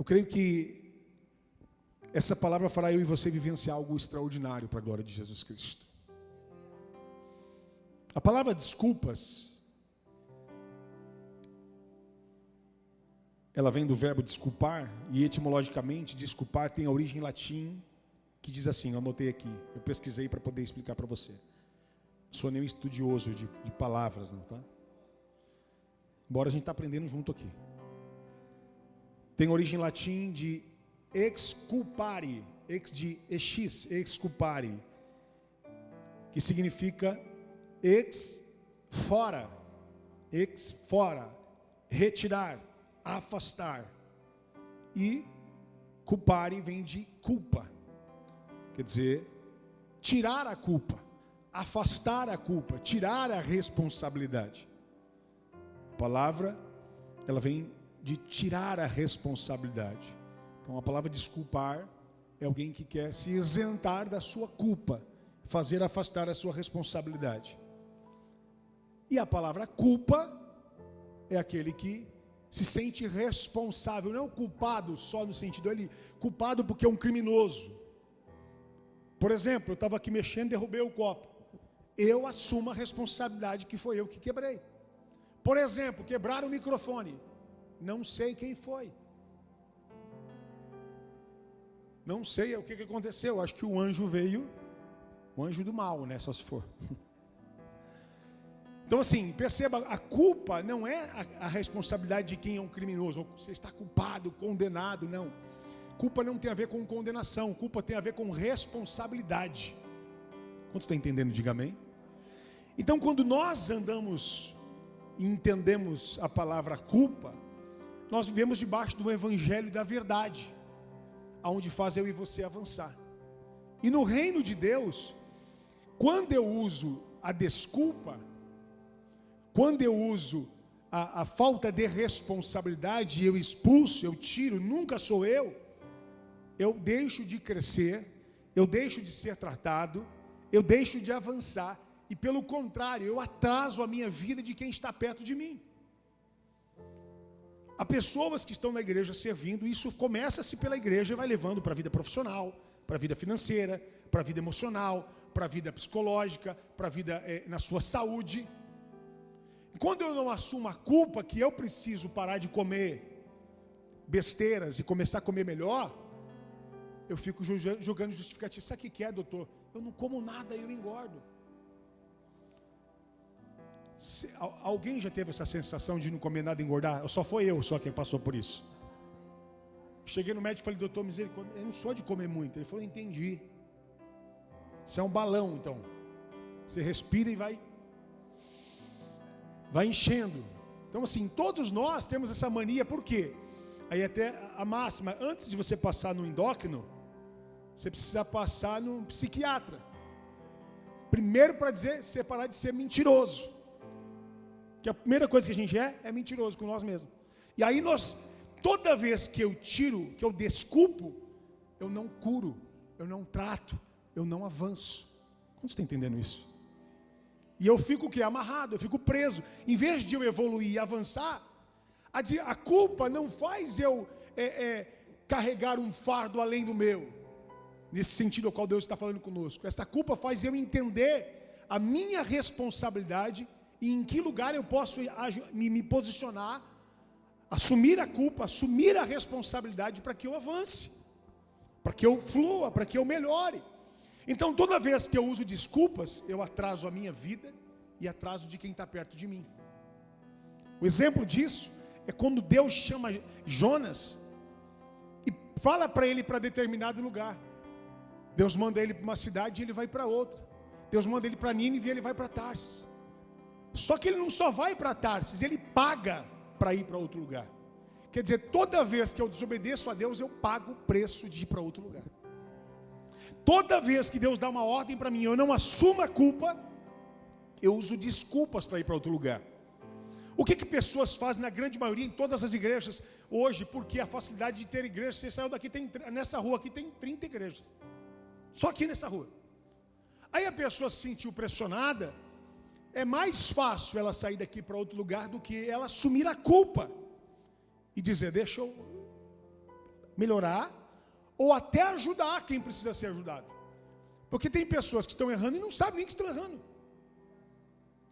Eu creio que essa palavra fará eu e você vivenciar algo extraordinário para a glória de Jesus Cristo. A palavra desculpas, ela vem do verbo desculpar, e etimologicamente, desculpar tem a origem em latim, que diz assim, eu anotei aqui, eu pesquisei para poder explicar para você. Não sou nenhum estudioso de palavras, não, tá? Embora a gente está aprendendo junto aqui. Tem origem em latim de exculpare, ex de ex, exculpare, que significa ex fora, retirar, afastar. E culpare vem de culpa, quer dizer, tirar a culpa, afastar a culpa, tirar a responsabilidade. A palavra, ela vem de tirar a responsabilidade. Então a palavra desculpar é alguém que quer se isentar da sua culpa, fazer afastar a sua responsabilidade. E a palavra culpa é aquele que se sente responsável, não culpado só no sentido ali, culpado porque é um criminoso. Por exemplo, eu estava aqui mexendo e derrubei o copo. Eu assumo a responsabilidade que foi eu que quebrei. Por exemplo, quebraram o microfone. Não sei quem foi. Não sei o que aconteceu. Acho que o anjo veio, o anjo do mal, né? Só se for. Então assim, perceba, a culpa não é a responsabilidade de quem é um criminoso. Você está culpado, condenado, não. Culpa não tem a ver com condenação. Culpa tem a ver com responsabilidade. Quantos estão entendendo? Diga amém. Então quando nós andamos e entendemos a palavra culpa, nós vivemos debaixo do evangelho da verdade, aonde faz eu e você avançar. E no reino de Deus, quando eu uso a desculpa, quando eu uso a falta de responsabilidade, eu expulso, eu tiro, nunca sou eu deixo de crescer, eu deixo de ser tratado, eu deixo de avançar, e pelo contrário, eu atraso a minha vida de quem está perto de mim. Há pessoas que estão na igreja servindo, e isso começa-se pela igreja e vai levando para a vida profissional, para a vida financeira, para a vida emocional, para a vida psicológica, para a vida na sua saúde. Quando eu não assumo a culpa que eu preciso parar de comer besteiras e começar a comer melhor, eu fico jogando justificativo. Sabe o que é, doutor? Eu não como nada e eu engordo. Alguém já teve essa sensação de não comer nada e engordar? Só foi eu que passou por isso. Cheguei no médico e falei, doutor, misericórdia, eu não sou de comer muito. Ele falou, entendi. Isso é um balão, então. Você respira e vai enchendo. Então assim, todos nós temos essa mania, por quê? Aí até a máxima, antes de você passar no endócrino, você precisa passar no psiquiatra. Primeiro para dizer, você parar de ser mentiroso. Que a primeira coisa que a gente é mentiroso com nós mesmos. E aí toda vez que eu tiro, que eu desculpo, eu não curo, eu não trato, eu não avanço. Como você está entendendo isso? E eu fico o quê? Amarrado, eu fico preso. Em vez de eu evoluir e avançar, a culpa não faz eu carregar um fardo além do meu. Nesse sentido ao qual Deus está falando conosco. Essa culpa faz eu entender a minha responsabilidade e em que lugar eu posso me posicionar, assumir a culpa, assumir a responsabilidade para que eu avance, para que eu flua, para que eu melhore. Então toda vez que eu uso desculpas, eu atraso a minha vida e atraso de quem está perto de mim. O exemplo disso é quando Deus chama Jonas e fala para ele para determinado lugar. Deus manda ele para uma cidade e ele vai para outra. Deus manda ele para Nínive e ele vai para Tarsis. Só que ele não só vai para Tarsis, ele paga para ir para outro lugar. Quer dizer, toda vez que eu desobedeço a Deus, eu pago o preço de ir para outro lugar. Toda vez que Deus dá uma ordem para mim, eu não assumo a culpa, eu uso desculpas para ir para outro lugar. O que pessoas fazem na grande maioria, em todas as igrejas, hoje, porque a facilidade de ter igreja, você saiu daqui, nessa rua aqui tem 30 igrejas. Só aqui nessa rua. Aí a pessoa se sentiu pressionada, é mais fácil ela sair daqui para outro lugar do que ela assumir a culpa e dizer, deixa eu melhorar, ou até ajudar quem precisa ser ajudado. Porque tem pessoas que estão errando e não sabem nem que estão errando.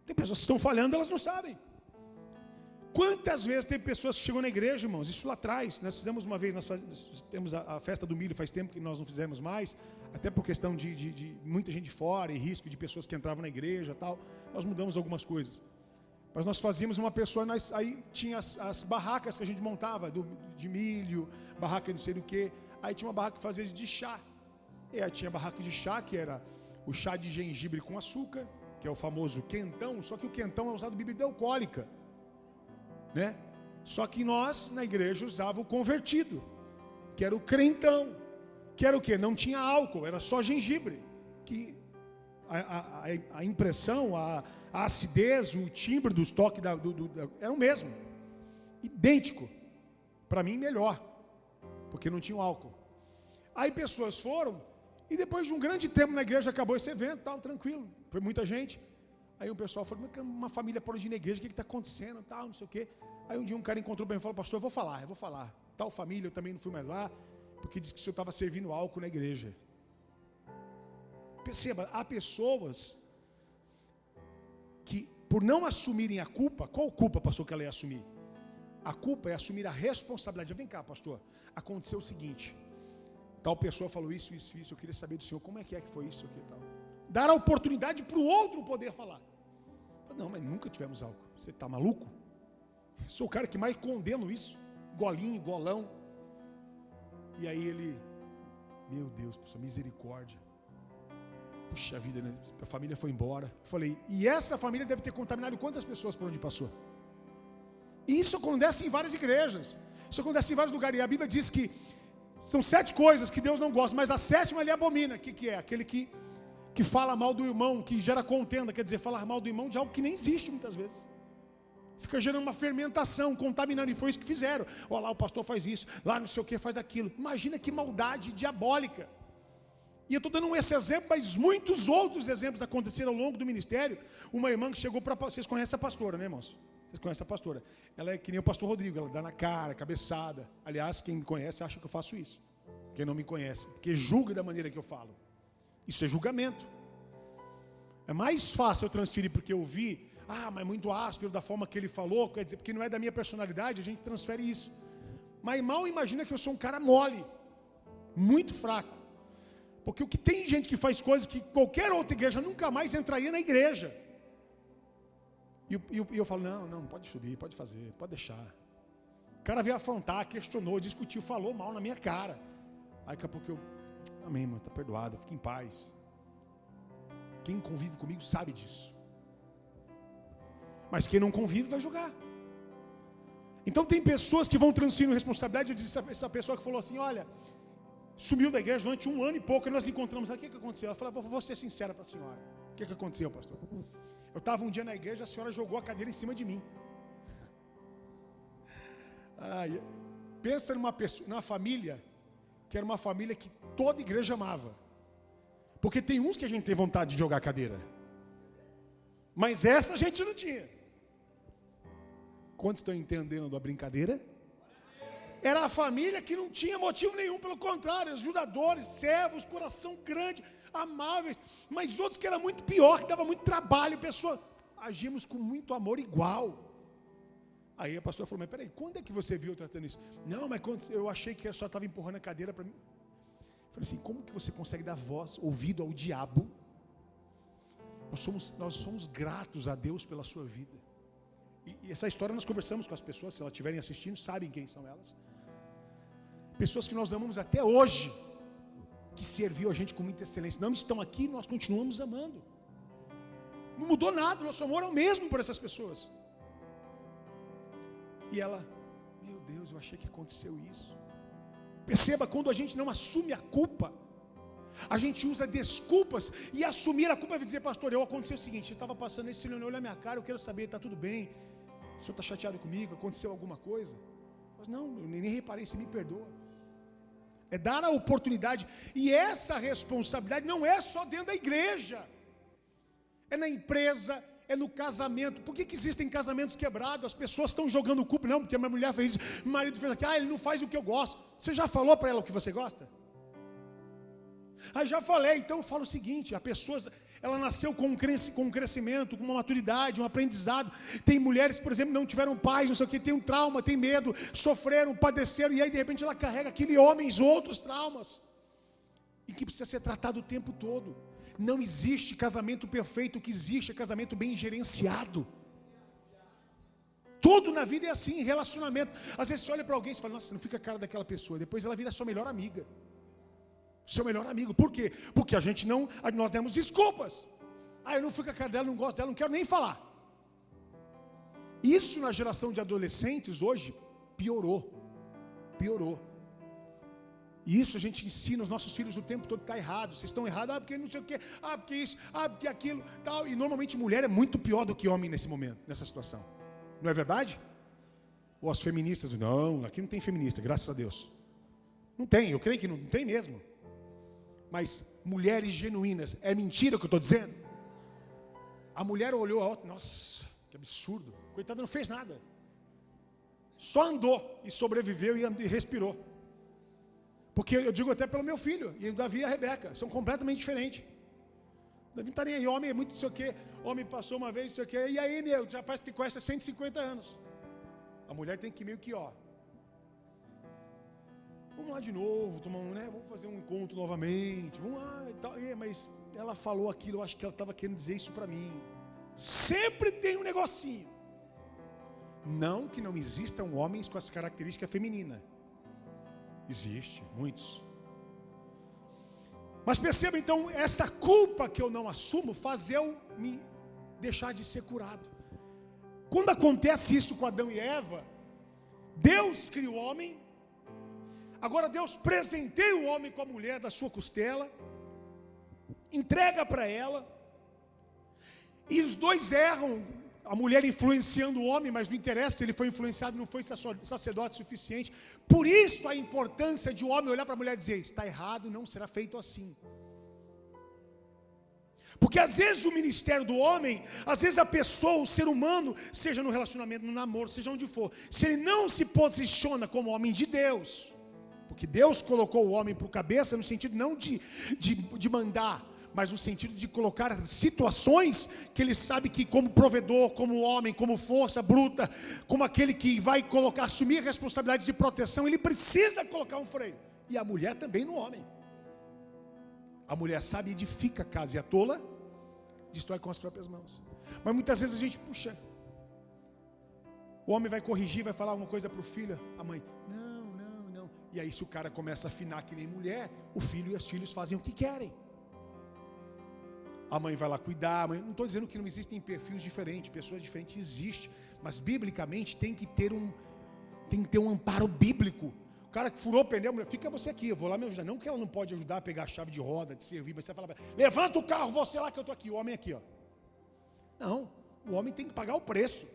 Tem pessoas que estão falhando, elas não sabem. Quantas vezes tem pessoas que chegam na igreja, irmãos? Isso lá atrás, nós fizemos uma vez, nós temos a festa do milho, faz tempo que nós não fizemos mais, até por questão de muita gente fora e risco de pessoas que entravam na igreja e tal. Nós mudamos algumas coisas. Mas nós fazíamos uma pessoa, aí tinha as barracas que a gente montava, de milho, barraca de não sei do que. Aí tinha uma barraca que fazia de chá. E aí tinha a barraca de chá, que era o chá de gengibre com açúcar, que é o famoso quentão, só que o quentão é usado bebida alcoólica, né? Só que nós, na igreja, usava o convertido, que era o crentão, que era o quê? Não tinha álcool, era só gengibre, que a impressão, a acidez, o timbre dos toques era o mesmo, idêntico, para mim melhor, porque não tinha o álcool. Aí pessoas foram, e depois de um grande tempo na igreja acabou esse evento, tal, tranquilo, foi muita gente. Aí um pessoal falou, uma família parou de ir na igreja, o que está acontecendo, tal, não sei o quê. Aí um dia um cara encontrou para mim e falou, pastor, eu vou falar, tal família, eu também não fui mais lá, porque disse que o senhor estava servindo álcool na igreja. Perceba, há pessoas que, por não assumirem a culpa, qual culpa, pastor, que ela ia assumir? A culpa é assumir a responsabilidade. Vem cá, pastor, aconteceu o seguinte, tal pessoa falou isso, eu queria saber do senhor, como é que foi isso aqui e tal. Dar a oportunidade para o outro poder falar. Não, mas nunca tivemos álcool. Você está maluco? Sou o cara que mais condeno isso. Golinho, golão. E aí ele, meu Deus, pessoal, misericórdia. Puxa vida, né? A família foi embora. Eu falei, e essa família deve ter contaminado quantas pessoas por onde passou? E isso acontece em várias igrejas. Isso acontece em vários lugares. E a Bíblia diz que são 7 coisas que Deus não gosta, mas a 7ª ele abomina. O que é? Aquele que fala mal do irmão, que gera contenda, quer dizer, falar mal do irmão de algo que nem existe muitas vezes. Fica gerando uma fermentação, contaminando, e foi isso que fizeram. Olha lá, o pastor faz isso, lá não sei o que, faz aquilo. Imagina que maldade diabólica. E eu estou dando esse exemplo, mas muitos outros exemplos aconteceram ao longo do ministério. Uma irmã que chegou para... Vocês conhecem a pastora, né, irmãos? Vocês conhecem a pastora? Ela é que nem o pastor Rodrigo, ela dá na cara, cabeçada. Aliás, quem me conhece acha que eu faço isso. Quem não me conhece, porque julga da maneira que eu falo. Isso é julgamento. É mais fácil eu transferir porque eu vi, mas muito áspero da forma que ele falou, quer dizer, porque não é da minha personalidade, a gente transfere isso. Mas mal imagina que eu sou um cara mole, muito fraco. Porque o que tem gente que faz coisas que qualquer outra igreja nunca mais entraria na igreja. E eu falo, não, pode subir, pode fazer, pode deixar. O cara veio afrontar, questionou, discutiu, falou mal na minha cara. Aí daqui a pouco amém, irmão, está perdoado, fica em paz. Quem convive comigo sabe disso. Mas quem não convive vai julgar. Então tem pessoas que vão transferindo responsabilidade. Eu disse essa pessoa que falou assim, olha, sumiu da igreja durante 1 ano e pouco, e nós encontramos, o que aconteceu? Ela falou, vou ser sincera para a senhora. O que aconteceu, pastor? Eu estava um dia na igreja, a senhora jogou a cadeira em cima de mim. Pensa numa família, que era uma família que toda igreja amava. Porque tem uns que a gente tem vontade de jogar a cadeira, mas essa a gente não tinha. Quantos estão entendendo a brincadeira? Era a família que não tinha motivo nenhum, pelo contrário, ajudadores, servos, coração grande, amáveis, mas outros que era muito pior, que dava muito trabalho, pessoa, agimos com muito amor igual. Aí a pastora falou, mas peraí, quando é que você viu eu tratando isso? Não, mas quando eu achei que a senhora estava empurrando a cadeira para mim. Eu falei assim, como que você consegue dar voz, ouvido ao diabo? Nós somos gratos a Deus pela sua vida. E essa história nós conversamos com as pessoas, se elas estiverem assistindo, sabem quem são elas. Pessoas que nós amamos até hoje, que serviu a gente com muita excelência, não estão aqui, nós continuamos amando. Não mudou nada, nosso amor é o mesmo por essas pessoas. E ela, meu Deus, eu achei que aconteceu isso. Perceba, quando a gente não assume a culpa, a gente usa desculpas, e assumir a culpa é dizer, pastor, aconteceu o seguinte, eu estava passando, esse senhor olhou a minha cara, eu quero saber, está tudo bem? O senhor está chateado comigo? Aconteceu alguma coisa? Mas não, eu nem reparei, você me perdoa. É dar a oportunidade, e essa responsabilidade não é só dentro da igreja, é na empresa, é no casamento. Por que existem casamentos quebrados? As pessoas estão jogando culpa, não, porque a minha mulher fez isso, meu marido fez aquilo, ele não faz o que eu gosto. Você já falou para ela o que você gosta? Já falei. Então eu falo o seguinte: a pessoa, ela nasceu com um crescimento, com uma maturidade, um aprendizado. Tem mulheres, por exemplo, não tiveram pais, não sei o que, tem um trauma, tem medo, sofreram, padeceram, e aí de repente ela carrega aquele homens, outros traumas, e que precisa ser tratado o tempo todo. Não existe casamento perfeito, o que existe é casamento bem gerenciado. Tudo na vida é assim, relacionamento. Às vezes você olha para alguém e fala: nossa, não fica a cara daquela pessoa. Depois ela vira sua melhor amiga. Seu melhor amigo. Por quê? Porque nós demos desculpas. Eu não fico com a cara dela, não gosto dela, não quero nem falar. Isso na geração de adolescentes hoje piorou. E isso a gente ensina os nossos filhos o tempo todo: está errado, vocês estão errados, porque não sei o quê, porque isso, porque aquilo, tal. E normalmente mulher é muito pior do que homem nesse momento, nessa situação. Não é verdade? Ou as feministas: não, aqui não tem feminista, graças a Deus. Não tem, eu creio que não tem mesmo. Mas mulheres genuínas, é mentira o que eu estou dizendo? A mulher olhou a outra: nossa, que absurdo, coitada, não fez nada. Só andou e sobreviveu e respirou. Porque eu digo até pelo meu filho, e o Davi e a Rebeca, são completamente diferentes. O Davi não está nem aí, homem é muito não sei o quê, homem passou uma vez não sei o quê, e aí já parece que conhece há 150 anos. A mulher tem que meio que, vamos lá de novo, vamos fazer um encontro novamente, vamos lá e tal. Mas ela falou aquilo, eu acho que ela estava querendo dizer isso para mim. Sempre tem um negocinho. Não que não existam homens com essa característica feminina. Existe, muitos. Mas perceba então, esta culpa que eu não assumo faz eu me deixar de ser curado. Quando acontece isso com Adão e Eva, Deus cria o homem. Agora Deus presenteia o homem com a mulher da sua costela, entrega para ela, e os dois erram. A mulher influenciando o homem, mas não interessa, ele foi influenciado, não foi sacerdote suficiente. Por isso a importância de um homem olhar para a mulher e dizer: está errado, não será feito assim. Porque às vezes o ministério do homem, às vezes a pessoa, o ser humano, seja no relacionamento, no namoro, seja onde for, se ele não se posiciona como homem de Deus, porque Deus colocou o homem para o cabeça no sentido não de mandar, mas no sentido de colocar situações que ele sabe que, como provedor, como homem, como força bruta, como aquele que vai assumir a responsabilidade de proteção, ele precisa colocar um freio. E a mulher também no homem. A mulher sabe e edifica a casa, e a tola destrói com as próprias mãos. Mas muitas vezes a gente, o homem vai corrigir, vai falar alguma coisa para o filho, a mãe: não. E aí se o cara começa a afinar que nem mulher, o filho e os filhos fazem o que querem. A mãe vai lá cuidar. Não estou dizendo que não existem perfis diferentes, pessoas diferentes, existe. Mas biblicamente tem que ter um amparo bíblico. O cara que furou o pneu, mulher, fica você aqui, eu vou lá me ajudar. Não que ela não pode ajudar a pegar a chave de roda, de servir, mas você fala: levanta o carro, você lá que eu estou aqui, o homem aqui, Não, o homem tem que pagar o preço,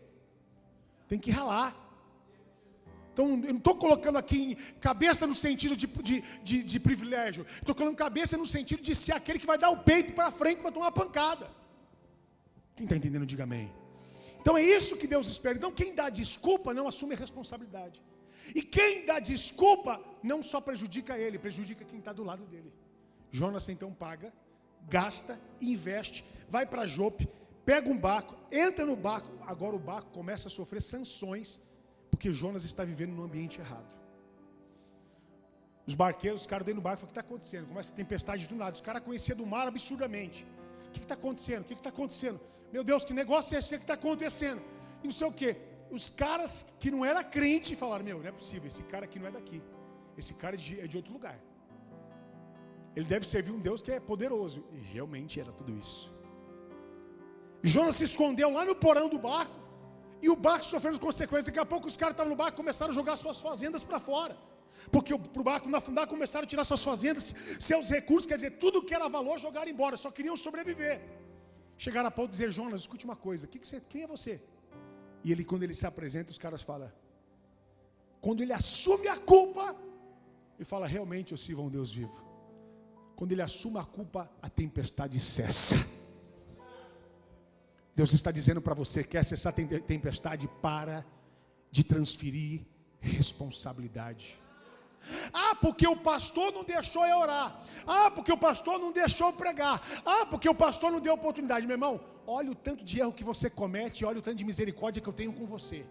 tem que ralar. Então eu não estou colocando aqui cabeça no sentido de privilégio. Estou colocando cabeça no sentido de ser aquele que vai dar o peito para frente para tomar uma pancada. Quem está entendendo, diga amém. Então é isso que Deus espera. Então quem dá desculpa não assume a responsabilidade. E quem dá desculpa não só prejudica ele, prejudica quem está do lado dele. Jonas então paga, gasta, investe, vai para Jope, pega um barco, entra no barco. Agora o barco começa a sofrer sanções, porque Jonas está vivendo num ambiente errado. Os barqueiros, os caras dentro do barco, falam: o que está acontecendo? Começa a tempestade do nada. Os caras conheciam do mar absurdamente. O que está acontecendo? O que está acontecendo? Meu Deus, que negócio é esse? O que está acontecendo? E não sei o quê. Os caras que não eram crentes falaram: não é possível, esse cara aqui não é daqui. Esse cara é de outro lugar. Ele deve servir um Deus que é poderoso. E realmente era tudo isso. Jonas se escondeu lá no porão do barco. E o barco sofrendo as consequências. Daqui a pouco os caras estavam no barco e começaram a jogar suas fazendas para fora. Porque para o barco não afundar, começaram a tirar suas fazendas, seus recursos, quer dizer, tudo que era valor, jogaram embora. Só queriam sobreviver. Chegaram a ponto de dizer: Jonas, escute uma coisa, quem é você? E ele, quando ele se apresenta, os caras falam, quando ele assume a culpa, e fala: realmente eu sirvo a um Deus vivo. Quando ele assume a culpa, a tempestade cessa. Deus está dizendo para você: quer cessar a tempestade? Para de transferir responsabilidade. Ah, porque o pastor não deixou eu orar. Ah, porque o pastor não deixou eu pregar. Ah, porque o pastor não deu oportunidade. Meu irmão, olha o tanto de erro que você comete, olha o tanto de misericórdia que eu tenho com você.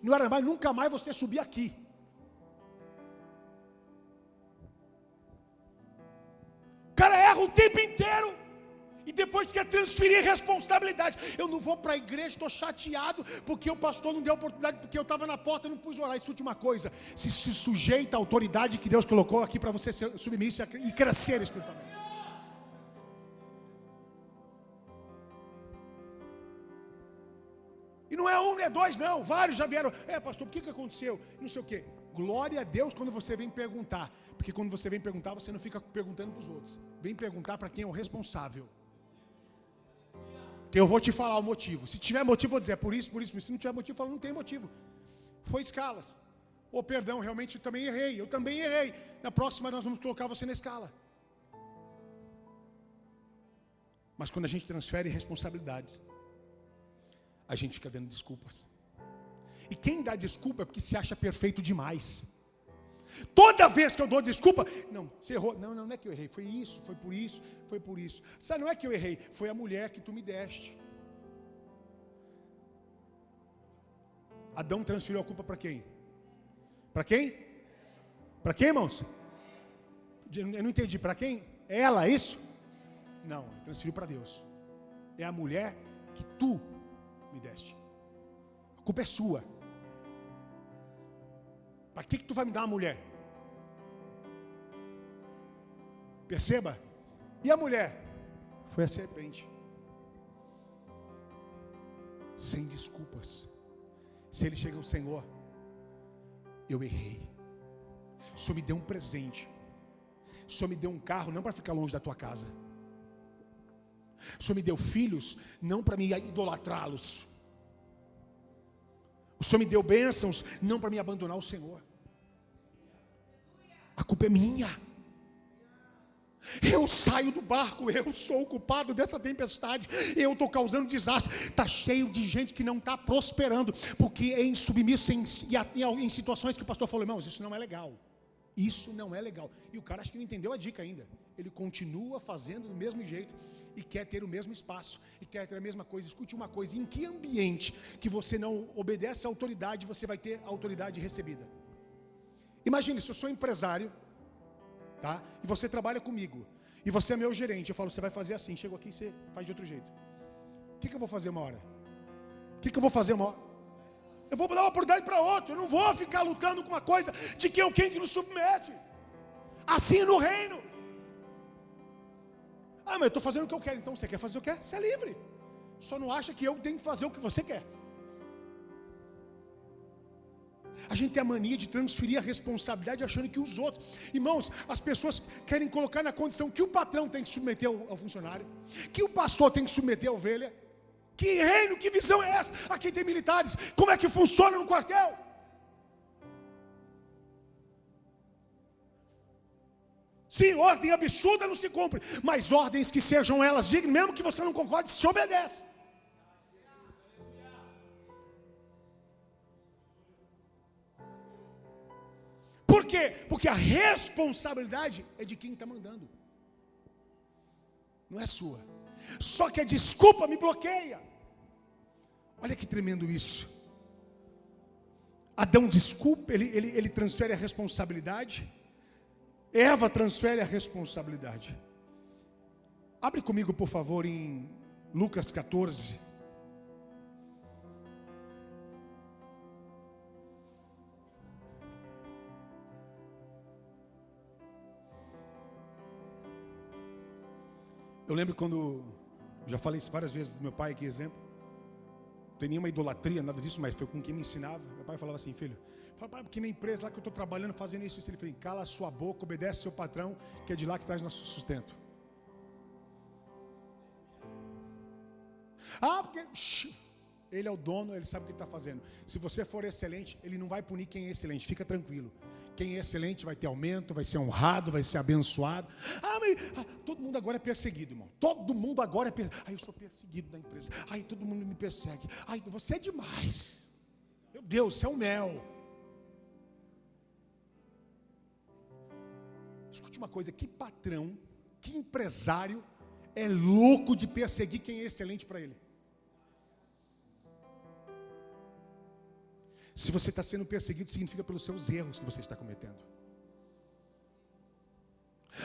Não era mais, nunca mais você subir aqui. O cara erra o tempo inteiro e depois quer transferir responsabilidade. Eu não vou para a igreja, estou chateado porque o pastor não deu oportunidade, porque eu estava na porta e não pus orar. Escute uma coisa: se sujeita à autoridade que Deus colocou aqui para você ser submisso e crescer espiritualmente. E não é um, não é dois, não. Vários já vieram. Pastor, por que aconteceu? Não sei o quê. Glória a Deus quando você vem perguntar. Porque quando você vem perguntar, você não fica perguntando para os outros. Vem perguntar para quem é o responsável. Que eu vou te falar o motivo. Se tiver motivo, vou dizer, é por isso, por isso. Se não tiver motivo, eu falo, não tem motivo. Foi escalas. Perdão, realmente eu também errei. Eu também errei. Na próxima nós vamos colocar você na escala. Mas quando a gente transfere responsabilidades, a gente fica dando desculpas. E quem dá desculpa é porque se acha perfeito demais. Toda vez que eu dou desculpa, não, você errou. Não é que eu errei, foi isso, foi por isso, foi por isso. Sabe, não é que eu errei, foi a mulher que tu me deste. Adão transferiu a culpa para quem? Para quem? Para quem, irmãos? Eu não entendi, para quem? Ela, isso? Não, ele transferiu para Deus. É a mulher que tu me deste. A culpa é sua. Para que tu vai me dar uma mulher? Perceba. E a mulher? Foi a serpente. Sem desculpas. Se ele chega ao Senhor, eu errei. O Senhor me deu um presente. O Senhor me deu um carro não para ficar longe da tua casa. O Senhor me deu filhos não para me idolatrá-los. O Senhor me deu bênçãos não para me abandonar o Senhor. A culpa é minha. Eu saio do barco, eu sou o culpado dessa tempestade, eu estou causando desastre. Está cheio de gente que não está prosperando, porque é insubmisso em situações que o pastor falou, irmãos, isso não é legal. Isso não é legal. E o cara acho que não entendeu a dica ainda. Ele continua fazendo do mesmo jeito e quer ter o mesmo espaço, e quer ter a mesma coisa. Escute uma coisa: em que ambiente que você não obedece à autoridade, você vai ter a autoridade recebida? Imagine, se eu sou empresário, tá? E você trabalha comigo, e você é meu gerente, eu falo, você vai fazer assim, chego aqui e você faz de outro jeito. O que eu vou fazer uma hora? Eu vou dar uma oportunidade para outro. Eu não vou ficar lutando com uma coisa de que quem que nos submete. Assim no reino. Mas eu estou fazendo o que eu quero. Então você quer fazer o que quer? Você é livre. Só não acha que eu tenho que fazer o que você quer. A gente tem a mania de transferir a responsabilidade achando que os outros. Irmãos, as pessoas querem colocar na condição que o patrão tem que submeter ao funcionário, que o pastor tem que submeter a ovelha. Que reino, que visão é essa? Aqui tem militares. Como é que funciona no quartel? Sim, ordem absurda não se cumpre, mas ordens que sejam elas dignas, mesmo que você não concorde, se obedece. Por quê? Porque a responsabilidade é de quem está mandando, não é sua. Só que a desculpa me bloqueia. Olha que tremendo isso. Adão desculpa, ele transfere a responsabilidade. Eva transfere a responsabilidade. Abre comigo, por favor, em Lucas 14. Eu lembro quando, já falei isso várias vezes do meu pai, que exemplo, não tem nenhuma idolatria, nada disso, mas foi com quem me ensinava. Meu pai falava assim, filho, fala porque na empresa lá que eu estou trabalhando, fazendo isso, ele falou, cala a sua boca, obedece seu patrão, que é de lá que traz nosso sustento. Porque ele é o dono, ele sabe o que está fazendo. Se você for excelente, ele não vai punir quem é excelente, fica tranquilo. Quem é excelente vai ter aumento, vai ser honrado, vai ser abençoado. Todo mundo agora é perseguido, irmão. Todo mundo agora é perseguido. Eu sou perseguido na empresa. Todo mundo me persegue. Você é demais. Meu Deus, você é um mel. Escute uma coisa, que patrão, que empresário é louco de perseguir quem é excelente para ele? Se você está sendo perseguido, significa pelos seus erros que você está cometendo.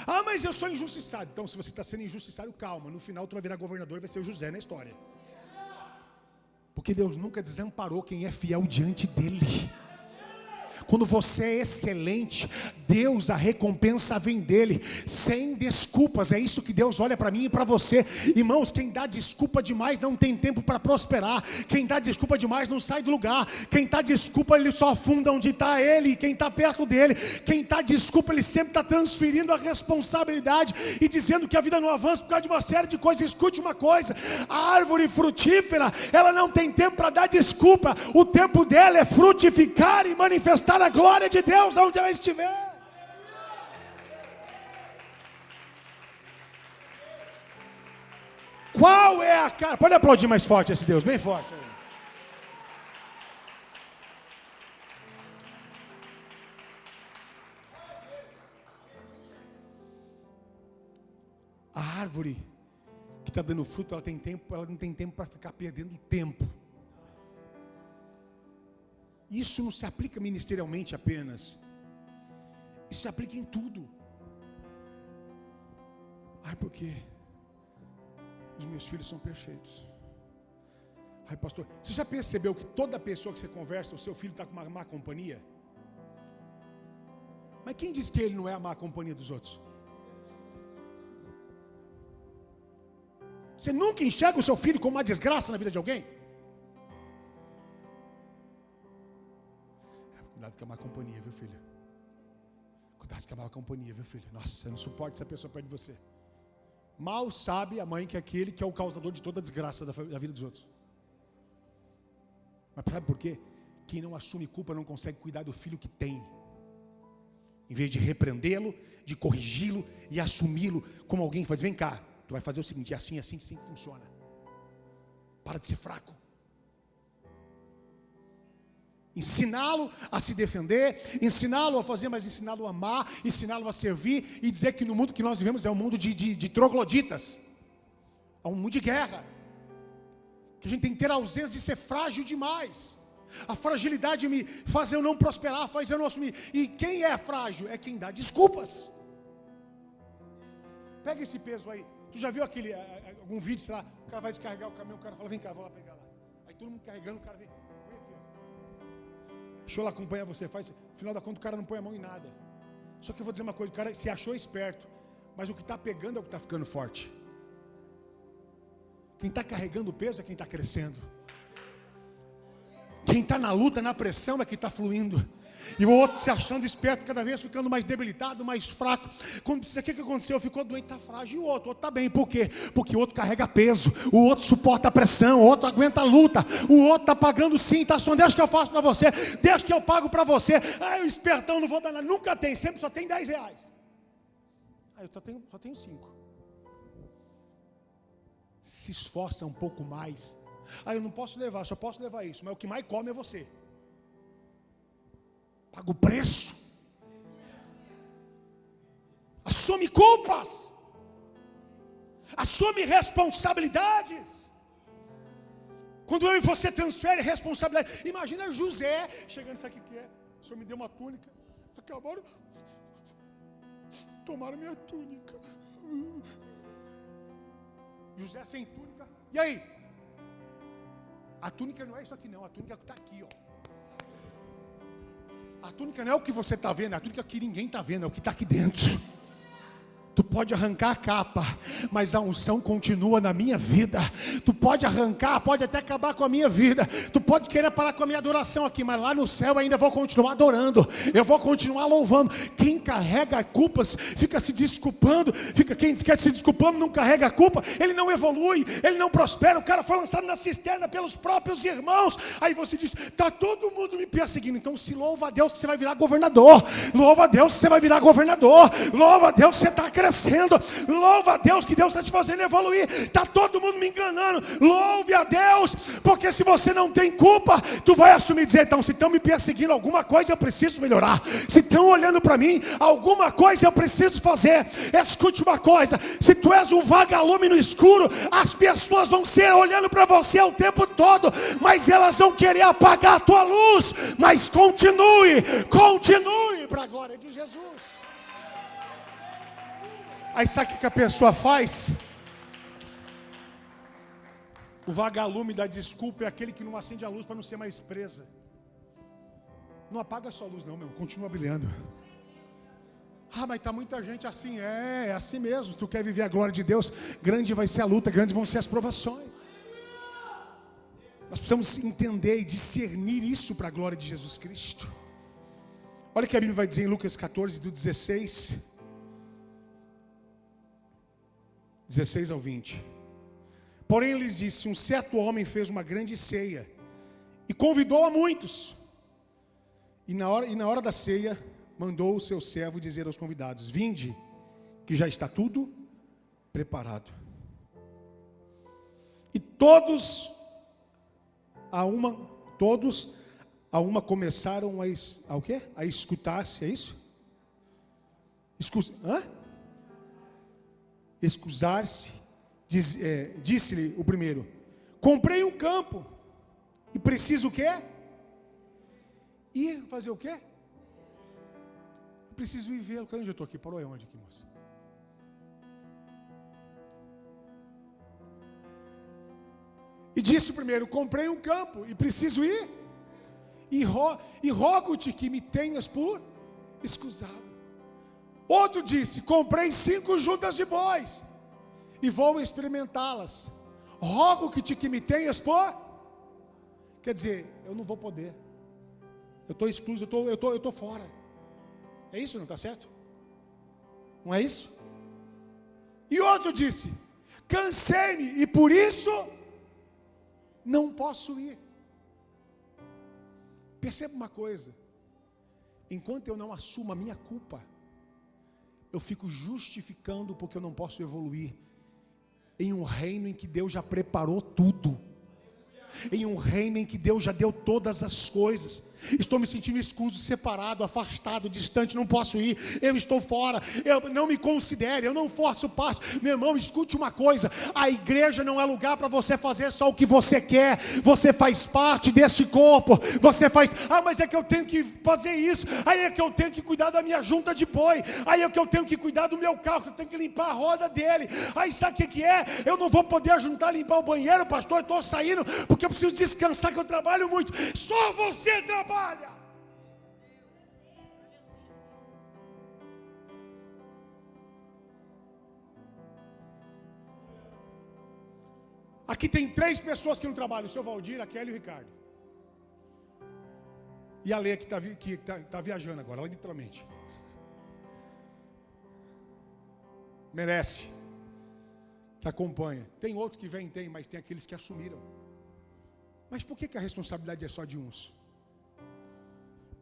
Ah, mas eu sou injustiçado. Então, se você está sendo injustiçado, calma. No final, tu vai virar governador e vai ser o José na história. Porque Deus nunca desamparou quem é fiel diante dele. Quando você é excelente, Deus, a recompensa vem dele, sem desculpas. É isso que Deus olha para mim e para você. Irmãos, quem dá desculpa demais não tem tempo para prosperar. Quem dá desculpa demais não sai do lugar. Quem dá desculpa, ele só afunda onde está ele, quem está perto dele. Quem dá desculpa, ele sempre está transferindo a responsabilidade e dizendo que a vida não avança por causa de uma série de coisas. Escute uma coisa, a árvore frutífera, ela não tem tempo para dar desculpa. O tempo dela é frutificar e manifestar a glória de Deus onde ela estiver. Qual é a cara? Pode aplaudir mais forte esse Deus, bem forte. A árvore que está dando fruto, ela não tem tempo para ficar perdendo tempo. Isso não se aplica ministerialmente apenas. Isso se aplica em tudo. Ai, porque os meus filhos são perfeitos. Ai, pastor, você já percebeu que toda pessoa que você conversa, o seu filho está com uma má companhia? Mas quem diz que ele não é a má companhia dos outros? Você nunca enxerga o seu filho como uma desgraça na vida de alguém? Cuidado com a má companhia, viu, filho? Cuidado com a má companhia, viu, filho? Nossa, eu não suporto essa pessoa perto de você. Mal sabe a mãe que é aquele que é o causador de toda a desgraça da vida dos outros. Mas sabe por quê? Quem não assume culpa não consegue cuidar do filho que tem. Em vez de repreendê-lo, de corrigi-lo e assumi-lo como alguém que faz, vem cá, tu vai fazer o seguinte, é assim que funciona. Para de ser fraco. Ensiná-lo a se defender, ensiná-lo a fazer, mas ensiná-lo a amar, ensiná-lo a servir e dizer que no mundo que nós vivemos é um mundo de trogloditas, é um mundo de guerra, que a gente tem que ter a ausência de ser frágil demais. A fragilidade me faz eu não prosperar, faz eu não assumir. E quem é frágil é quem dá desculpas. Pega esse peso aí. Tu já viu algum vídeo, sei lá, o cara vai descarregar o caminhão, o cara fala, vem cá, vou lá pegar lá. Aí todo mundo carregando, o cara vem, põe aqui, ó. Deixa eu lá acompanhar você, faz. No final da conta o cara não põe a mão em nada. Só que eu vou dizer uma coisa, o cara se achou esperto, mas o que está pegando é o que está ficando forte. Quem está carregando o peso é quem está crescendo. Quem está na luta, na pressão é quem está fluindo. E o outro se achando esperto, cada vez ficando mais debilitado, mais fraco. Quando precisa, o que aconteceu? Ficou doente, está frágil. E o outro está bem, por quê? Porque o outro carrega peso, o outro suporta a pressão, o outro aguenta a luta, o outro está pagando sim, está sonhando, deixa que eu faço para você, deixa que eu pago para você. Ah, o espertão não vou dar nada, nunca tem, sempre só tem R$10. Ah, eu só tenho 5. Se esforça um pouco mais. Ah, eu não posso levar, só posso levar isso, mas o que mais come é você. Paga o preço. Assume culpas. Assume responsabilidades. Quando eu e você transfere responsabilidade. Imagina José chegando, sabe o que é? O Senhor me deu uma túnica. Acabaram. Tomaram minha túnica. José sem túnica. E aí? A túnica não é isso aqui não. A túnica está aqui, ó. A túnica não é o que você está vendo, a túnica que ninguém está vendo, é o que está aqui dentro. Tu pode arrancar a capa, mas a unção continua na minha vida. Tu pode arrancar, pode até acabar com a minha vida. Tu pode querer parar com a minha adoração aqui, mas lá no céu eu ainda vou continuar adorando. Eu vou continuar louvando. Quem carrega culpas fica se desculpando. Quem quer se desculpando não carrega a culpa. Ele não evolui, ele não prospera. O cara foi lançado na cisterna pelos próprios irmãos. Aí você diz, está todo mundo me perseguindo. Então se louva a Deus que você vai virar governador. Louva a Deus que você vai virar governador. Louva a Deus que você está crescendo. Louva a Deus que Deus está te fazendo evoluir. Está todo mundo me enganando. Louve a Deus, porque se você não tem culpa, tu vai assumir e dizer, então, se estão me perseguindo, alguma coisa eu preciso melhorar. Se estão olhando para mim, alguma coisa eu preciso fazer. Escute uma coisa, se tu és um vagalume no escuro, as pessoas vão ser olhando para você o tempo todo, mas elas vão querer apagar a tua luz. Mas continue para a glória de Jesus. Aí sabe o que a pessoa faz? O vagalume da desculpa é aquele que não acende a luz para não ser mais presa. Não apaga a sua luz não, meu, continua brilhando. Ah, mas está muita gente assim. É assim mesmo. Se tu quer viver a glória de Deus, grande vai ser a luta, grandes vão ser as provações. Nós precisamos entender e discernir isso para a glória de Jesus Cristo. Olha o que a Bíblia vai dizer em Lucas 14, do 16 ao 20. Porém, ele lhes disse: um certo homem fez uma grande ceia e convidou a muitos. E na hora da ceia, mandou o seu servo dizer aos convidados: vinde, que já está tudo preparado. E todos a uma começaram o quê? A escutar-se, é isso? Excusar-se. Disse-lhe o primeiro: comprei um campo e preciso o quê? Ir fazer o quê? Eu preciso ir ver. Onde eu estou aqui? Parou onde aqui, moça? E disse o primeiro: comprei um campo e preciso ir, e rogo-te que me tenhas por escusado. Outro disse: comprei 5 juntas de bois e vou experimentá-las. Rogo-te que me tenhas por... Quer dizer, eu não vou poder. Eu estou excluso, eu estou fora. É isso, não está certo? Não é isso? E outro disse: cansei-me e por isso não posso ir. Perceba uma coisa: enquanto eu não assumo a minha culpa, eu fico justificando porque eu não posso evoluir em um reino em que Deus já preparou tudo, em um reino em que Deus já deu todas as coisas. Estou me sentindo escuso, separado, afastado, distante, não posso ir, eu estou fora, eu não me considere, eu não faço parte. Meu irmão, escute uma coisa: a igreja não é lugar para você fazer só o que você quer. Você faz parte deste corpo, você faz, mas é que eu tenho que fazer isso, aí é que eu tenho que cuidar da minha junta de boi, aí é que eu tenho que cuidar do meu carro, eu tenho que limpar a roda dele, aí sabe o que é? Eu não vou poder ajudar a limpar o banheiro, pastor, eu estou saindo porque eu preciso descansar, que eu trabalho muito. Só você trabalha. Aqui tem 3 pessoas que não trabalham: o seu Valdir, a Kelly e o Ricardo. E a Lê que está viajando agora, literalmente. Merece. Que acompanha. Tem outros que vêm, mas tem aqueles que assumiram. Mas por que a responsabilidade é só de uns?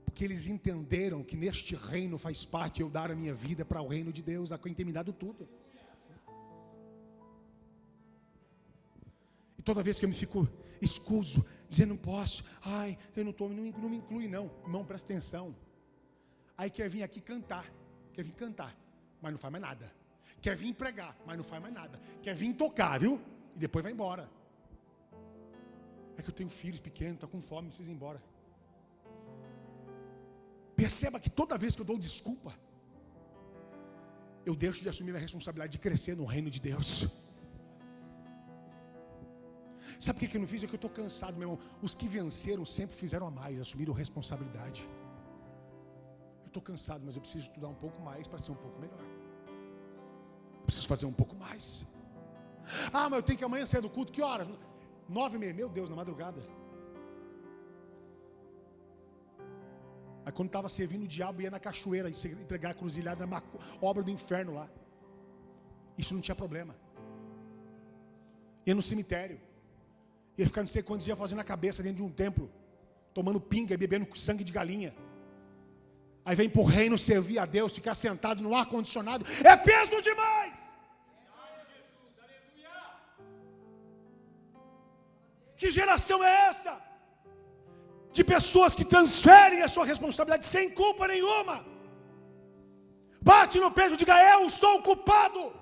Porque eles entenderam que neste reino faz parte eu dar a minha vida para o reino de Deus, a quem tem me dado tudo. E toda vez que eu me fico escuso, dizendo não posso, eu não estou, não me inclui não. Irmão, presta atenção. Aí quer vir aqui cantar, mas não faz mais nada. Quer vir pregar, mas não faz mais nada. Quer vir tocar, viu? E depois vai embora. É que eu tenho filhos pequenos, estou com fome, preciso ir embora. Perceba que toda vez que eu dou desculpa, eu deixo de assumir a responsabilidade de crescer no reino de Deus. Sabe por que eu não fiz? É que eu estou cansado, meu irmão. Os que venceram sempre fizeram a mais, assumiram responsabilidade. Eu estou cansado, mas eu preciso estudar um pouco mais para ser um pouco melhor. Eu preciso fazer um pouco mais. Mas eu tenho que amanhã sair do culto, que horas? 9h30, meu Deus, na madrugada. Aí quando estava servindo, o diabo ia na cachoeira entregar a cruzilhada, uma obra do inferno lá. Isso não tinha problema. Ia no cemitério, ia ficar não sei quantos dias fazendo a cabeça dentro de um templo, tomando pinga e bebendo sangue de galinha. Aí vem pro reino servir a Deus, ficar sentado no ar-condicionado, é peso demais. Que geração é essa? de pessoas que transferem a sua responsabilidade sem culpa nenhuma. Bate no peito e diga: eu sou culpado.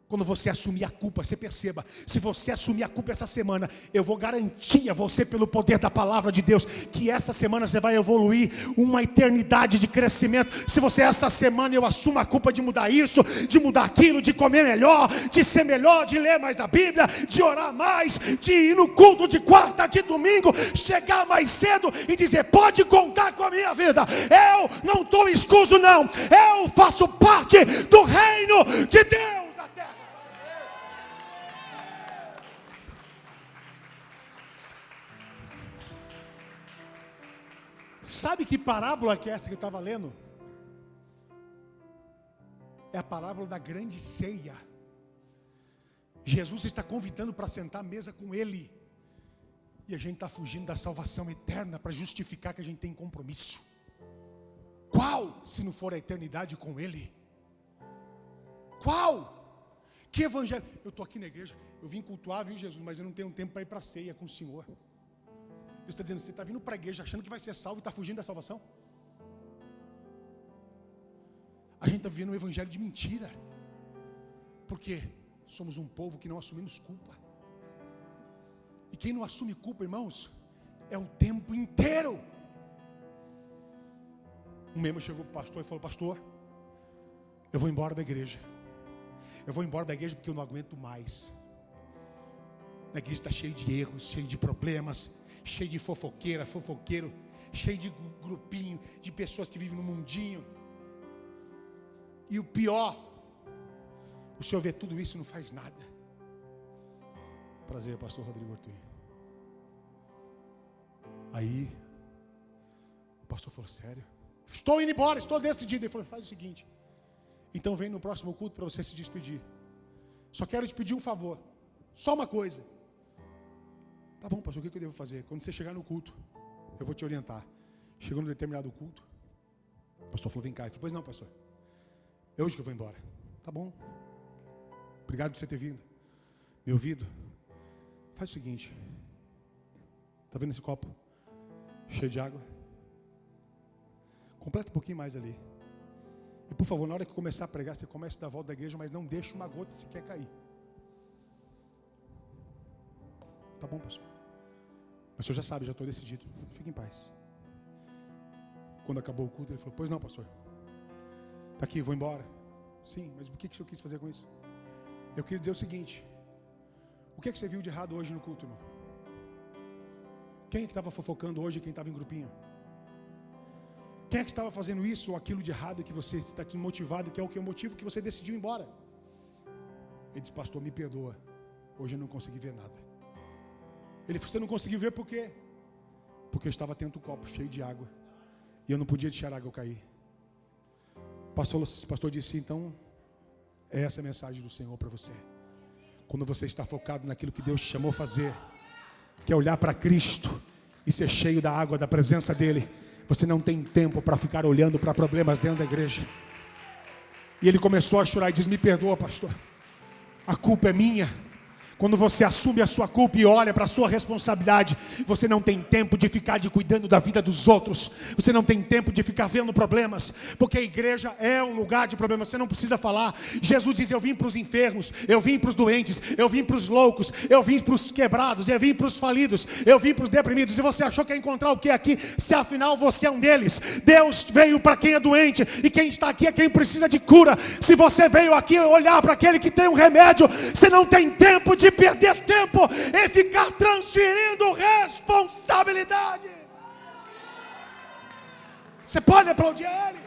Quando você assumir a culpa, você perceba, se você assumir a culpa essa semana, eu vou garantir a você, pelo poder da palavra de Deus, que essa semana você vai evoluir uma eternidade de crescimento. Se você essa semana eu assumo a culpa de mudar isso, de mudar aquilo, de comer melhor, de ser melhor, de ler mais a Bíblia, de orar mais, de ir no culto de quarta, de domingo, chegar mais cedo e dizer: pode contar com a minha vida, eu não estou escuso não, eu faço parte do reino de Deus. Sabe que parábola que é essa que eu estava lendo? É a parábola da grande ceia. Jesus está convidando para sentar à mesa com Ele. E a gente está fugindo da salvação eterna para justificar que a gente tem compromisso. Qual, se não for a eternidade com Ele? Qual? Que evangelho? Eu estou aqui na igreja, eu vim cultuar, viu, Jesus, mas eu não tenho tempo para ir para a ceia com o Senhor. Deus está dizendo: você está vindo para a igreja achando que vai ser salvo e está fugindo da salvação? A gente está vivendo um evangelho de mentira, porque somos um povo que não assumimos culpa. E quem não assume culpa, irmãos, é o tempo inteiro. Um membro chegou para o pastor e falou: pastor, eu vou embora da igreja. Eu vou embora da igreja porque eu não aguento mais. A igreja está cheia de erros, cheia de problemas, cheio de fofoqueira, fofoqueiro, cheio de grupinho, de pessoas que vivem no mundinho. E o pior, o senhor vê tudo isso e não faz nada. Prazer, pastor Rodrigo Ortuim. Aí, o pastor falou: sério? Estou indo embora, estou decidido. Ele falou: faz o seguinte, então vem no próximo culto para você se despedir. Só quero te pedir um favor, só uma coisa. Tá bom, pastor, o que eu devo fazer? Quando você chegar no culto, eu vou te orientar. Chegou num determinado culto, o pastor falou: vem cá. Ele falou: pois não, pastor, é hoje que eu vou embora. Tá bom, obrigado por você ter vindo, me ouvido. Faz o seguinte, tá vendo esse copo cheio de água? Completa um pouquinho mais ali. E por favor, na hora que começar a pregar, você comece a dar a volta da igreja, mas não deixe uma gota sequer cair. Tá bom, pastor? Mas o senhor já sabe, já estou decidido. Fique em paz. Quando acabou o culto, ele falou: pois não, pastor, está aqui, vou embora. Sim, mas o que o senhor quis fazer com isso? Eu queria dizer o seguinte: o que você viu de errado hoje no culto, irmão? Quem é que estava fofocando hoje? Quem estava em grupinho? Quem é que estava fazendo isso ou aquilo de errado que você está desmotivado, que é o motivo que você decidiu ir embora? Ele disse: pastor, me perdoa, hoje eu não consegui ver nada. Ele falou: você não conseguiu ver por quê? Porque eu estava tendo um copo cheio de água e eu não podia deixar a água cair. O pastor disse: então, é essa a mensagem do Senhor para você. Quando você está focado naquilo que Deus te chamou a fazer, que é olhar para Cristo e ser cheio da água, da presença dEle, você não tem tempo para ficar olhando para problemas dentro da igreja. E ele começou a chorar e disse: me perdoa, pastor, a culpa é minha. Quando você assume a sua culpa e olha para a sua responsabilidade, você não tem tempo de ficar cuidando da vida dos outros. Você não tem tempo de ficar vendo problemas, porque a igreja é um lugar de problemas. Você não precisa falar. Jesus diz: eu vim para os enfermos, eu vim para os doentes, eu vim para os loucos, eu vim para os quebrados, eu vim para os falidos, eu vim para os deprimidos. E você achou que ia encontrar o que aqui? Se afinal você é um deles. Deus veio para quem é doente, e quem está aqui é quem precisa de cura. Se você veio aqui olhar para aquele que tem um remédio, você não tem tempo de perder tempo em ficar transferindo responsabilidades. Você pode aplaudir a Ele?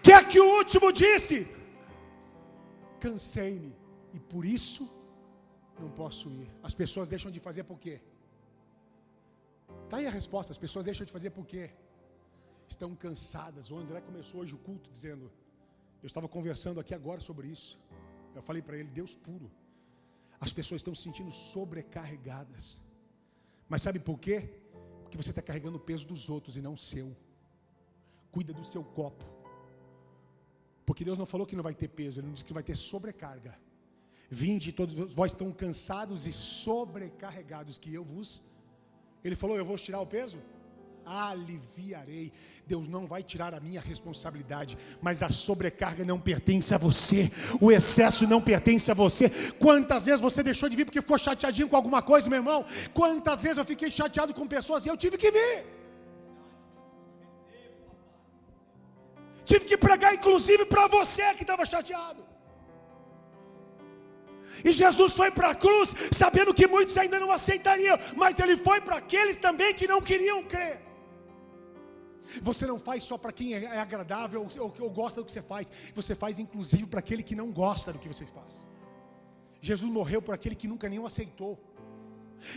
Que é que o último disse? Cansei-me e por isso não posso ir. As pessoas deixam de fazer por quê? Está aí a resposta: as pessoas deixam de fazer por quê? Estão cansadas. O André começou hoje o culto dizendo, eu estava conversando aqui agora sobre isso, eu falei para ele: Deus puro, as pessoas estão se sentindo sobrecarregadas. Mas sabe por quê? Porque você está carregando o peso dos outros e não o seu. Cuida do seu copo. Porque Deus não falou que não vai ter peso, Ele não disse que vai ter sobrecarga. Vinde, todos vós estão cansados e sobrecarregados, que eu vos... Ele falou, eu vou tirar o peso? Aliviarei. Deus não vai tirar a minha responsabilidade, mas a sobrecarga não pertence a você, o excesso não pertence a você. Quantas vezes você deixou de vir porque ficou chateadinho com alguma coisa, meu irmão? Quantas vezes eu fiquei chateado com pessoas e eu tive que vir, tive que pregar inclusive para você que estava chateado. E Jesus foi para a cruz sabendo que muitos ainda não aceitariam, mas Ele foi para aqueles também que não queriam crer. Você não faz só para quem é agradável ou gosta do que você faz. Você faz inclusive para aquele que não gosta do que você faz. Jesus morreu por aquele que nunca nem o aceitou.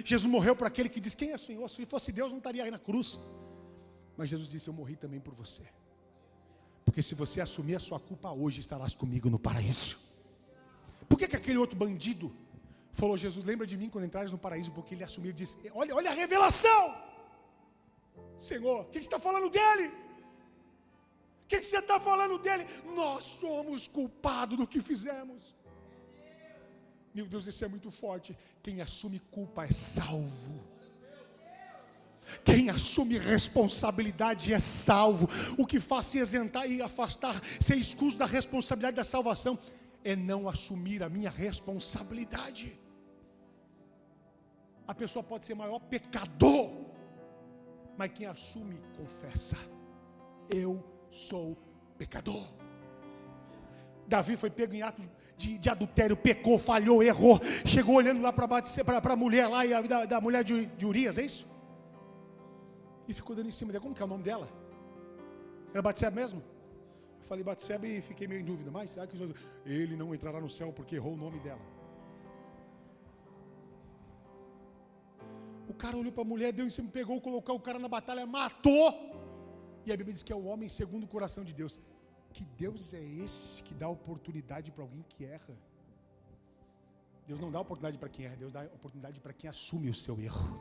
Jesus morreu por aquele que diz, quem é o Senhor? Se fosse Deus não estaria aí na cruz. Mas Jesus disse, eu morri também por você. Porque se você assumir a sua culpa hoje, estarás comigo no paraíso. Por que aquele outro bandido falou, Jesus, lembra de mim quando entrares no paraíso? Porque ele assumiu e disse, olha a revelação. Senhor, o que você está falando dele? O que você está falando dele? Nós somos culpados do que fizemos. Meu Deus, isso é muito forte. Quem assume culpa é salvo. Quem assume responsabilidade é salvo. O que faz se isentar e afastar, ser excluído da responsabilidade da salvação, é não assumir a minha responsabilidade. A pessoa pode ser maior pecador, mas quem assume, confessa, eu sou pecador. Davi foi pego em ato de adultério, pecou, falhou, errou, chegou olhando lá para a mulher lá, da mulher de Urias, é isso? E ficou dando em cima dela. Como que é o nome dela? Era Batseba mesmo? Eu falei Batseba e fiquei meio em dúvida, mas sabe que ele não entrará no céu porque errou o nome dela. O cara olhou para a mulher, deu em cima, pegou, colocou o cara na batalha, matou. E a Bíblia diz que é o homem segundo o coração de Deus. Que Deus é esse que dá oportunidade para alguém que erra? Deus não dá oportunidade para quem erra, Deus dá oportunidade para quem assume o seu erro.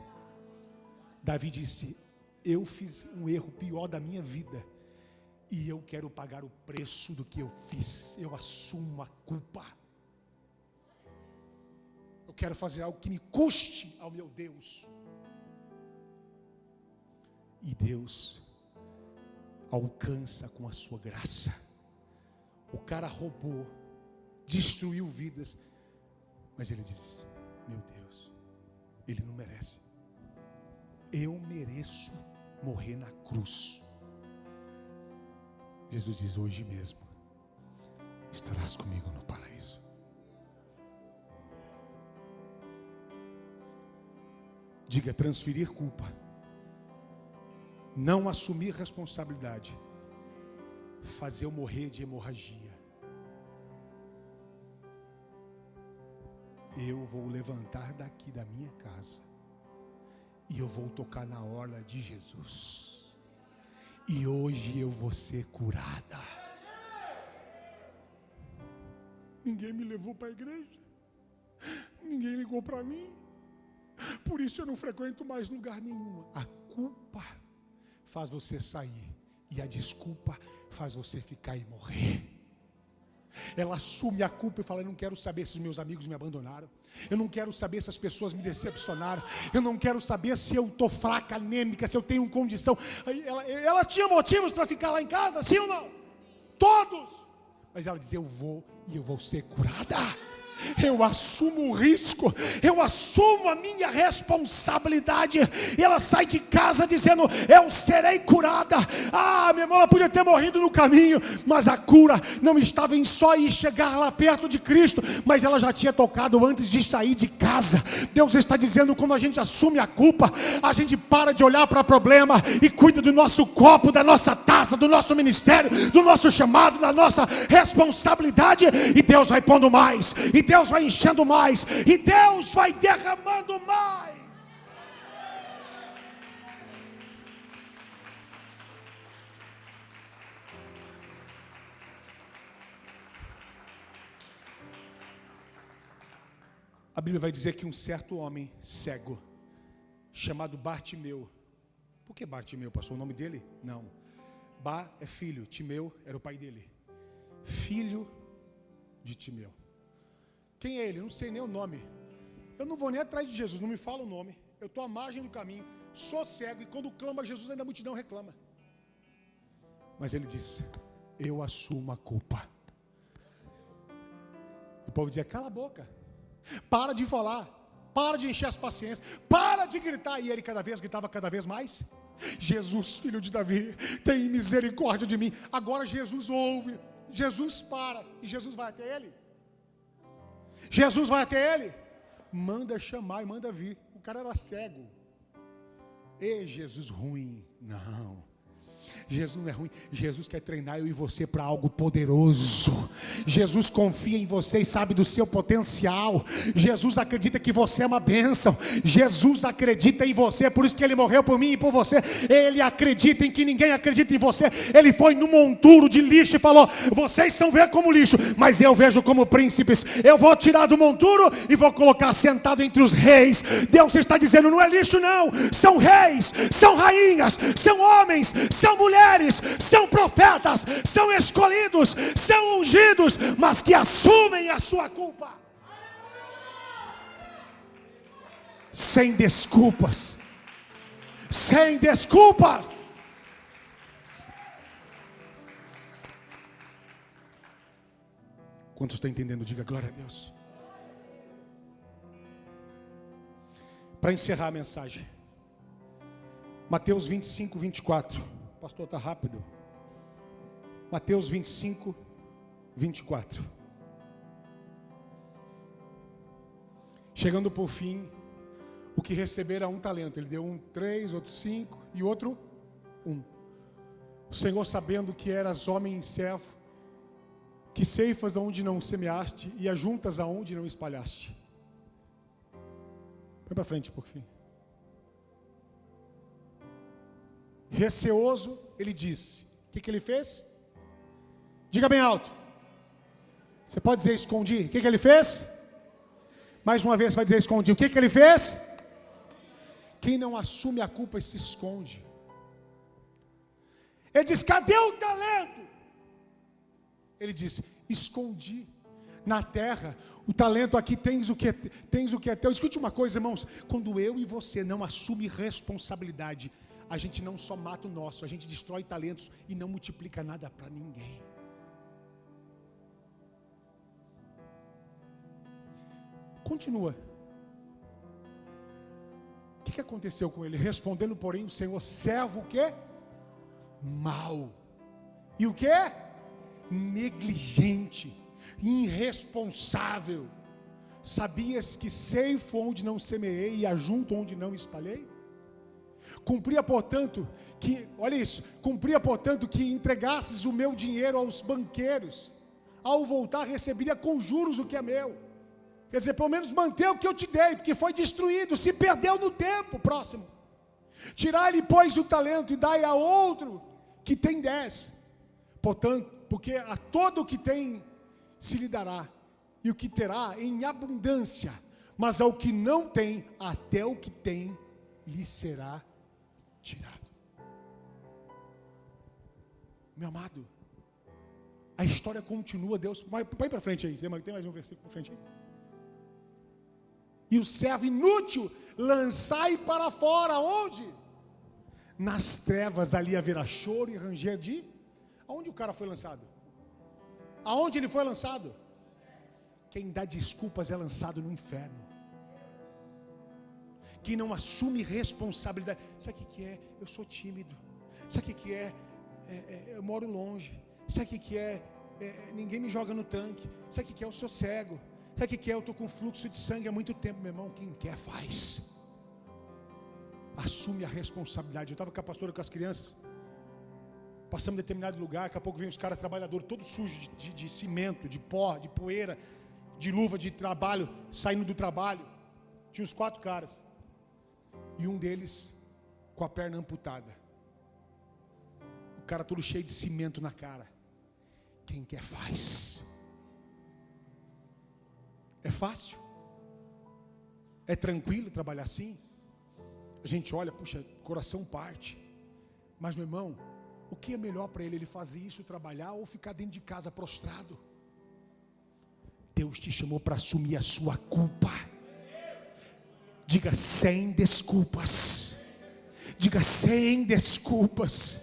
Davi disse, eu fiz um erro pior da minha vida, e eu quero pagar o preço do que eu fiz. Eu assumo a culpa. Eu quero fazer algo que me custe ao meu Deus. E Deus alcança com a sua graça. O cara roubou, destruiu vidas, mas ele diz, meu Deus, ele não merece. Eu mereço morrer na cruz. Jesus diz, hoje mesmo estarás comigo no paraíso. Diga, transferir culpa, não assumir responsabilidade, fazer eu morrer de hemorragia. Eu vou levantar daqui da minha casa e eu vou tocar na orla de Jesus. E hoje eu vou ser curada. Ninguém me levou para a igreja, ninguém ligou para mim, por isso eu não frequento mais lugar nenhum. A culpa faz você sair, e a desculpa faz você ficar e morrer. Ela assume a culpa e fala, eu não quero saber se os meus amigos me abandonaram, eu não quero saber se as pessoas me decepcionaram, eu não quero saber se eu estou fraca, anêmica, se eu tenho condição. Ela tinha motivos para ficar lá em casa, sim ou não? Todos. Mas ela diz, eu vou e eu vou ser curada. Eu assumo o risco, eu assumo a minha responsabilidade. E ela sai de casa dizendo, eu serei curada. Minha irmã, ela podia ter morrido no caminho, mas a cura não estava em só ir chegar lá perto de Cristo, mas ela já tinha tocado antes de sair de casa. Deus está dizendo, quando a gente assume a culpa, a gente para de olhar para o problema e cuida do nosso copo, da nossa taça, do nosso ministério, do nosso chamado, da nossa responsabilidade. E Deus vai pondo mais, e Deus vai enchendo mais, e Deus vai derramando mais. A Bíblia vai dizer que um certo homem cego, chamado Bartimeu. Por que Bartimeu, pastor? O nome dele? Não. Bar é filho, Timeu era o pai dele. filho de Timeu. Quem é ele? Eu não sei nem o nome. Eu não vou nem atrás de Jesus, não me fala o nome. Eu estou à margem do caminho, sou cego, e quando clama Jesus, ainda a multidão reclama. Mas ele disse: eu assumo a culpa. O povo dizia: cala a boca, para de falar, para de encher as paciências, para de gritar. E ele gritava cada vez mais: Jesus, filho de Davi, tem misericórdia de mim. Agora Jesus ouve, Jesus para, e Jesus vai até ele. Jesus vai até ele, manda chamar e manda vir. O cara era cego. Ei, Jesus ruim. Não, Jesus não é ruim. Jesus quer treinar eu e você para algo poderoso. Jesus confia em você e sabe do seu potencial. Jesus acredita que você é uma bênção. Jesus acredita em você, por isso que Ele morreu por mim e por você. Ele acredita em que ninguém acredita em você. Ele foi no monturo de lixo e falou: vocês são ver como lixo, mas eu vejo como príncipes. Eu vou tirar do monturo e vou colocar sentado entre os reis. Deus está dizendo: não é lixo não, são reis, são rainhas, são homens, são mulheres, são profetas, são escolhidos, são ungidos, mas que assumem a sua culpa. Sem desculpas. Sem desculpas. Quantos estão entendendo? Diga glória a Deus. Para encerrar a mensagem, Mateus 25, 24. O pastor está rápido. Mateus 25, 24. Chegando por fim, o que recebera 1 talento. Ele deu um 3, outro 5 e outro 1. O Senhor, sabendo que eras homem servo, que ceifas aonde não semeaste e ajuntas aonde não espalhaste. Põe para frente, por fim. Receoso, ele disse: o que ele fez? Diga bem alto. Você pode dizer escondi. O que ele fez? Mais uma vez vai dizer escondi. O que ele fez? Quem não assume a culpa se esconde. Ele diz: cadê o talento? Ele disse: escondi na terra. O talento aqui tens o que é teu. Escute uma coisa, irmãos. Quando eu e você não assume responsabilidade, a gente não só mata o nosso, a gente destrói talentos e não multiplica nada para ninguém. Continua. O que aconteceu com ele? Respondendo, porém, o Senhor: servo o quê? Mau. E o quê? Negligente, irresponsável. Sabias que ceifo onde não semeei e ajunto onde não espalhei? Cumpria, portanto, que entregasses o meu dinheiro aos banqueiros. Ao voltar, receberia com juros o que é meu. Quer dizer, pelo menos manter o que eu te dei, porque foi destruído, se perdeu no tempo. Próximo. Tirai-lhe, pois, o talento e dai a outro que tem 10. Portanto, porque a todo o que tem se lhe dará, e o que terá em abundância, mas ao que não tem, até o que tem lhe será tirado. Meu amado, a história continua. Deus, põe para frente aí, tem mais um versículo para frente aí. E o servo inútil lançai para fora. Onde? Nas trevas, ali haverá choro e ranger de... Aonde o cara foi lançado? Aonde ele foi lançado? Quem dá desculpas é lançado no inferno. Quem não assume responsabilidade. Sabe o que é? Eu sou tímido. Sabe o que é? Eu moro longe. Sabe o que é? Ninguém me joga no tanque. Sabe o que é? Eu sou cego. Sabe o que é? Eu estou com fluxo de sangue há muito tempo. Meu irmão, quem quer faz. Assume a responsabilidade. Eu estava com a pastora, com as crianças. Passamos em determinado lugar. Daqui a pouco vem os caras trabalhadores, todos sujos de cimento, de pó, de poeira, de luva de trabalho, saindo do trabalho. Tinha uns 4 caras. E um deles com a perna amputada. O cara todo cheio de cimento na cara. Quem quer faz. É fácil? É tranquilo trabalhar assim? A gente olha, puxa, coração parte. Mas, meu irmão, O que é melhor para ele fazer isso, trabalhar ou ficar dentro de casa prostrado? Deus te chamou para assumir a sua culpa. Diga sem desculpas. Diga sem desculpas.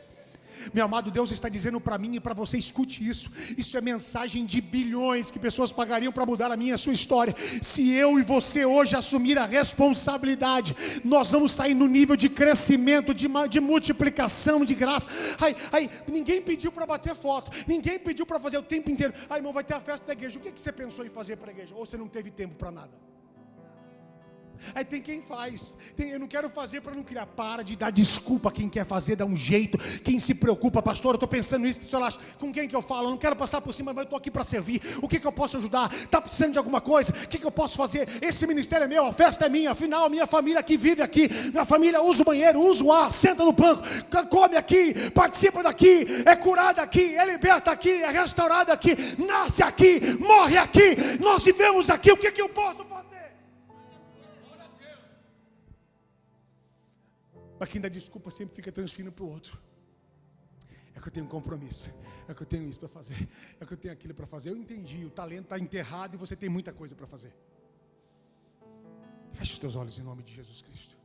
Meu amado, Deus está dizendo para mim e para você, escute isso. Isso é mensagem de bilhões que pessoas pagariam para mudar a minha e a sua história. Se eu e você hoje assumir a responsabilidade, nós vamos sair no nível de crescimento, de multiplicação, de graça. Ninguém pediu para bater foto, ninguém pediu para fazer o tempo inteiro. Irmão, vai ter a festa da igreja. O que você pensou em fazer para a igreja? Ou você não teve tempo para nada? Aí tem quem faz, eu não quero fazer para não criar. Para de dar desculpa. Quem quer fazer, dá um jeito. Quem se preocupa, pastor, eu estou pensando nisso, que o senhor acha? Com quem que eu falo? Eu não quero passar por cima, mas eu estou aqui para servir. O que eu posso ajudar? Está precisando de alguma coisa? O que eu posso fazer? Esse ministério é meu, a festa é minha. Afinal, minha família aqui vive aqui. Minha família usa o banheiro, usa o ar, senta no banco, come aqui, participa daqui, é curada aqui, é liberta aqui, é restaurada aqui, nasce aqui, morre aqui. Nós vivemos aqui. O que eu posso fazer? Mas quem dá desculpa sempre fica transferindo para o outro. É que eu tenho um compromisso, é que eu tenho isso para fazer, é que eu tenho aquilo para fazer. Eu entendi, o talento está enterrado e você tem muita coisa para fazer. Feche os teus olhos em nome de Jesus Cristo.